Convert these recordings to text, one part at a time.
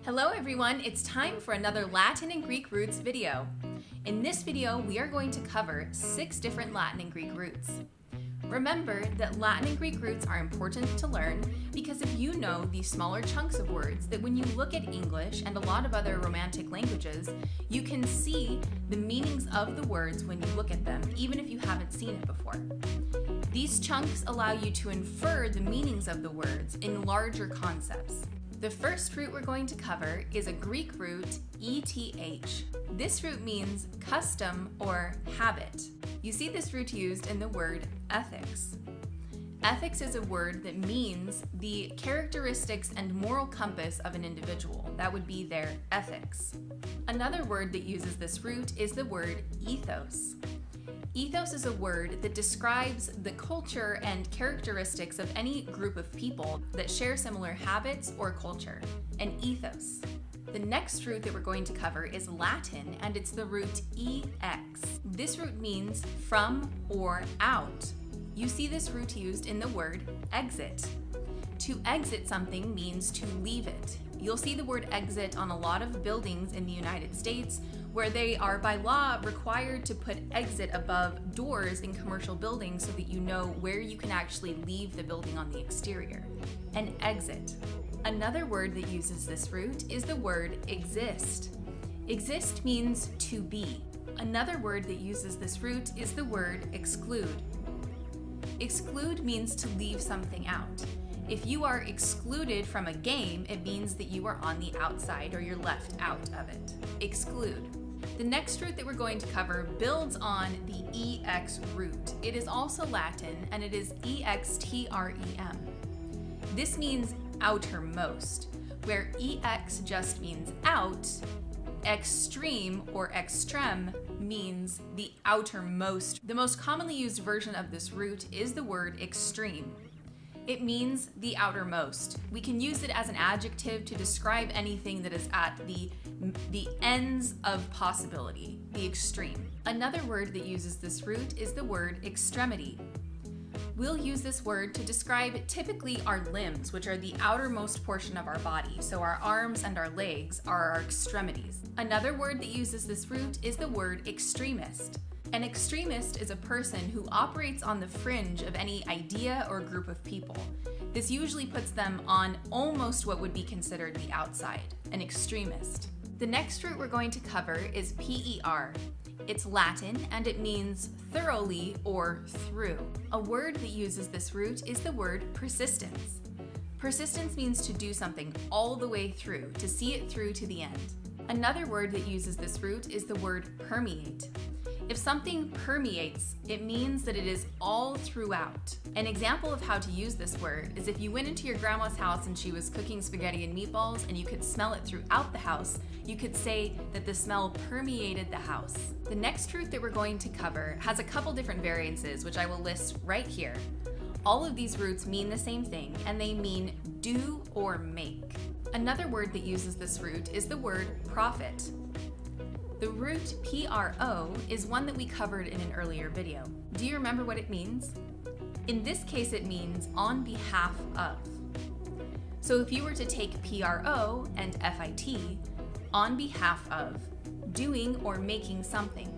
Hello everyone, it's time for another Latin and Greek roots video. In this video, we are going to cover 6 different Latin and Greek roots. Remember that Latin and Greek roots are important to learn because if you know these smaller chunks of words, that when you look at English and a lot of other Romantic languages, you can see the meanings of the words when you look at them, even if you haven't seen it before. These chunks allow you to infer the meanings of the words in larger concepts. The first root we're going to cover is a Greek root, ETH. This root means custom or habit. You see this root used in the word ethics. Ethics is a word that means the characteristics and moral compass of an individual. That would be their ethics. Another word that uses this root is the word ethos. Ethos is a word that describes the culture and characteristics of any group of people that share similar habits or culture, an ethos. The next root that we're going to cover is Latin, and it's the root ex. This root means from or out. You see this root used in the word exit. To exit something means to leave it. You'll see the word exit on a lot of buildings in the United States where they are by law required to put exit above doors in commercial buildings so that you know where you can actually leave the building on the exterior. An exit. Another word that uses this root is the word exist. Exist means to be. Another word that uses this root is the word exclude. Exclude means to leave something out. If you are excluded from a game, it means that you are on the outside or you're left out of it. Exclude. The next root that we're going to cover builds on the EX root. It is also Latin and it is extrem. This means outermost, where EX just means out, extreme or extrem means the outermost. The most commonly used version of this root is the word extreme. It means the outermost. We can use it as an adjective to describe anything that is at the ends of possibility, the extreme. Another word that uses this root is the word extremity. We'll use this word to describe typically our limbs, which are the outermost portion of our body. So our arms and our legs are our extremities. Another word that uses this root is the word extremist. An extremist is a person who operates on the fringe of any idea or group of people. This usually puts them on almost what would be considered the outside, an extremist. The next root we're going to cover is PER. It's Latin and it means thoroughly or through. A word that uses this root is the word persistence. Persistence means to do something all the way through, to see it through to the end. Another word that uses this root is the word permeate. If something permeates, it means that it is all throughout. An example of how to use this word is if you went into your grandma's house and she was cooking spaghetti and meatballs and you could smell it throughout the house, you could say that the smell permeated the house. The next root that we're going to cover has a couple different variances, which I will list right here. All of these roots mean the same thing, and they mean do or make. Another word that uses this root is the word profit. The root PRO is one that we covered in an earlier video. Do you remember what it means? In this case, it means on behalf of. So if you were to take PRO and FIT, on behalf of, doing or making something.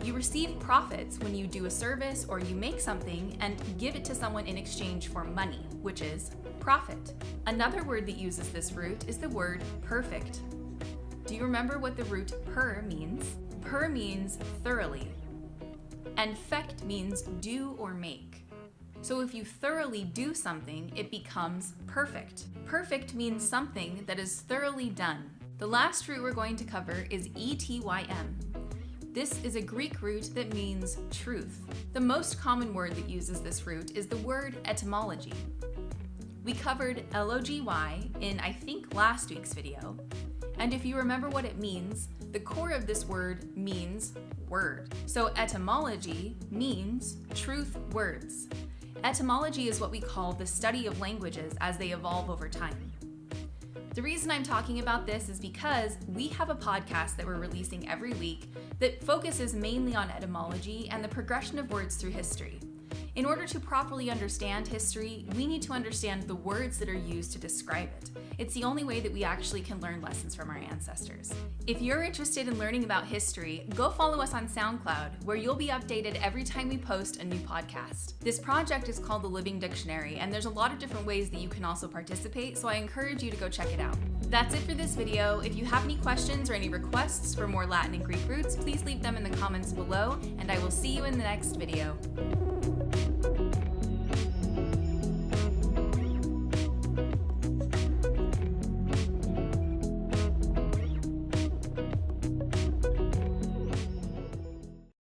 You receive profits when you do a service or you make something and give it to someone in exchange for money, which is profit. Another word that uses this root is the word perfect. Do you remember what the root per means? Per means thoroughly, and fect means do or make. So if you thoroughly do something, it becomes perfect. Perfect means something that is thoroughly done. The last root we're going to cover is etym. This is a Greek root that means truth. The most common word that uses this root is the word etymology. We covered logy in, I think, last week's video. And if you remember what it means, the core of this word means word. So etymology means truth words. Etymology is what we call the study of languages as they evolve over time. The reason I'm talking about this is because we have a podcast that we're releasing every week that focuses mainly on etymology and the progression of words through history. In order to properly understand history, we need to understand the words that are used to describe it. It's the only way that we actually can learn lessons from our ancestors. If you're interested in learning about history, go follow us on SoundCloud, where you'll be updated every time we post a new podcast. This project is called the Living Dictionary, and there's a lot of different ways that you can also participate, so I encourage you to go check it out. That's it for this video. If you have any questions or any requests for more Latin and Greek roots, please leave them in the comments below, and I will see you in the next video.